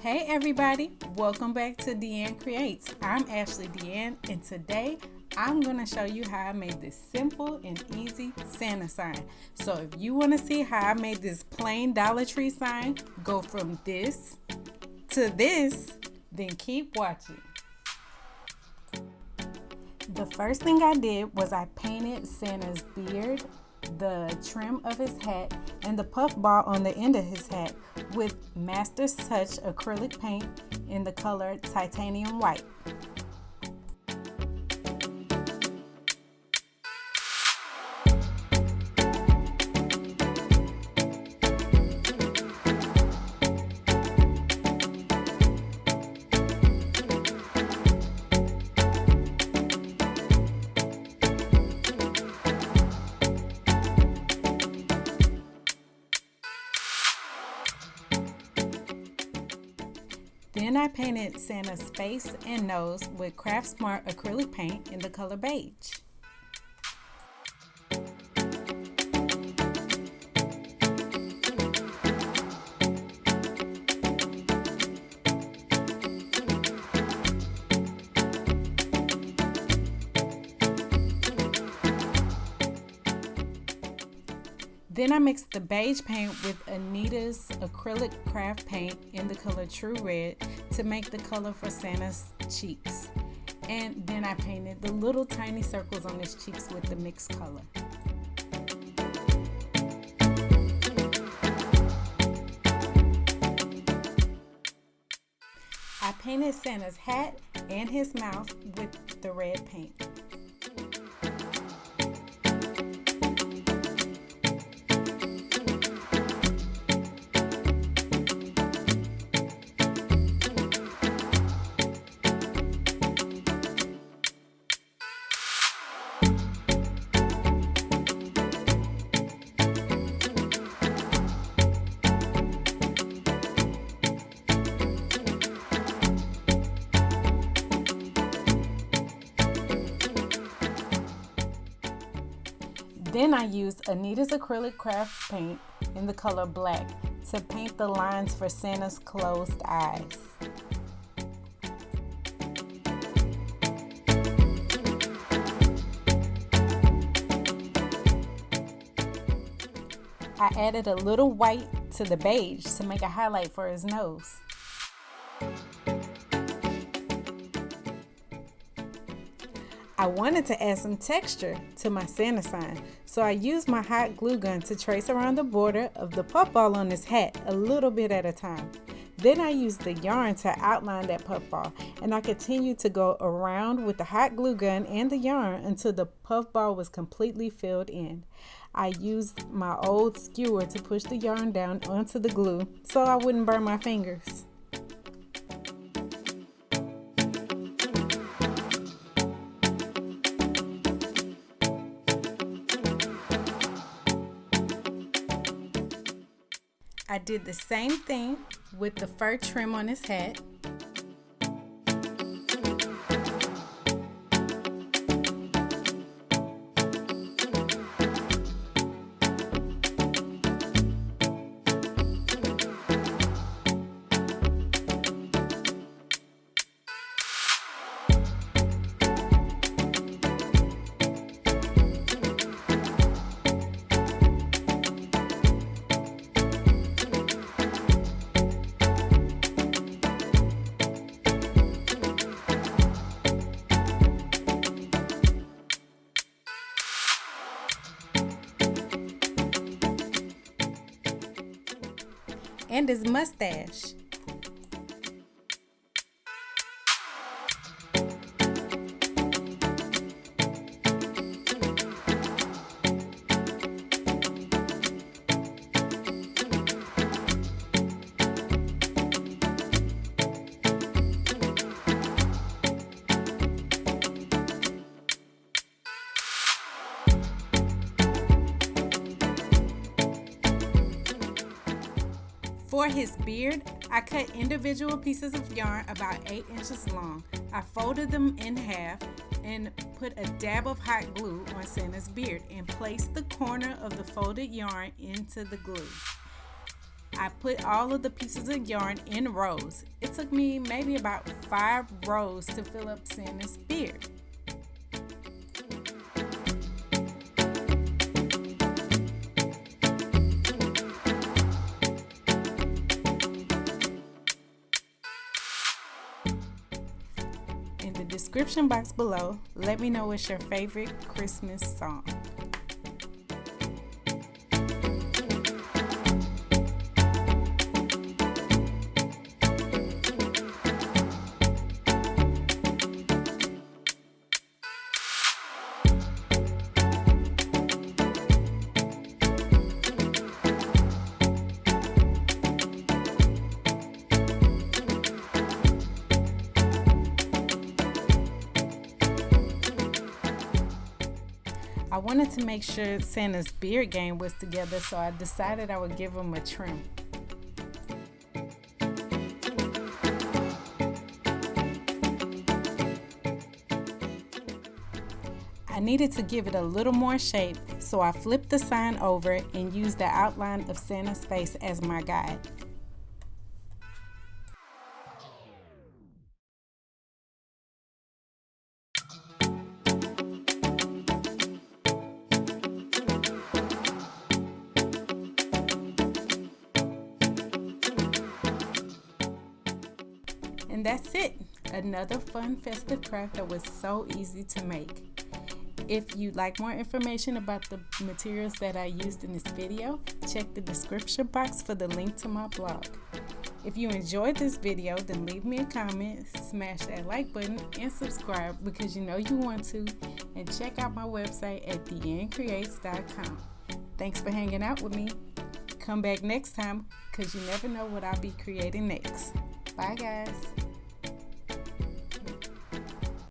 Hey everybody, welcome back to DeAnn Creates. I'm Ashley DeAnn, and today I'm going to show you how I made this simple and easy Santa sign. So if you want to see how I made this plain Dollar Tree sign go from this to this, then keep watching. The first thing I did was I painted Santa's beard, the trim of his hat, and the puff ball on the end of his hat with Master's Touch acrylic paint in the color titanium white. Then I painted Santa's face and nose with Craft Smart acrylic paint in the color beige. Then I mixed the beige paint with Anita's acrylic craft paint in the color True Red to make the color for Santa's cheeks. And then I painted the little tiny circles on his cheeks with the mixed color. I painted Santa's hat and his mouth with the red paint. Then I used Anita's acrylic craft paint in the color black to paint the lines for Santa's closed eyes. I added a little white to the beige to make a highlight for his nose. I wanted to add some texture to my Santa sign, so I used my hot glue gun to trace around the border of the puff ball on his hat a little bit at a time. Then I used the yarn to outline that puff ball, and I continued to go around with the hot glue gun and the yarn until the puff ball was completely filled in. I used my old skewer to push the yarn down onto the glue so I wouldn't burn my fingers. I did the same thing with the fur trim on his hat. And his mustache. For his beard, I cut individual pieces of yarn about 8 inches long. I folded them in half and put a dab of hot glue on Santa's beard and placed the corner of the folded yarn into the glue. I put all of the pieces of yarn in rows. It took me maybe about 5 rows to fill up Santa's beard. In the description box below, let me know what's your favorite Christmas song. I wanted to make sure Santa's beard game was together, so I decided I would give him a trim. I needed to give it a little more shape, so I flipped the sign over and used the outline of Santa's face as my guide. And that's it. Another fun festive craft that was so easy to make. If you'd like more information about the materials that I used in this video, check the description box for the link to my blog. If you enjoyed this video, then leave me a comment, smash that like button, and subscribe because you know you want to, and check out my website at DeAnnCreates.com. Thanks for hanging out with me. Come back next time because you never know what I'll be creating next. Bye guys.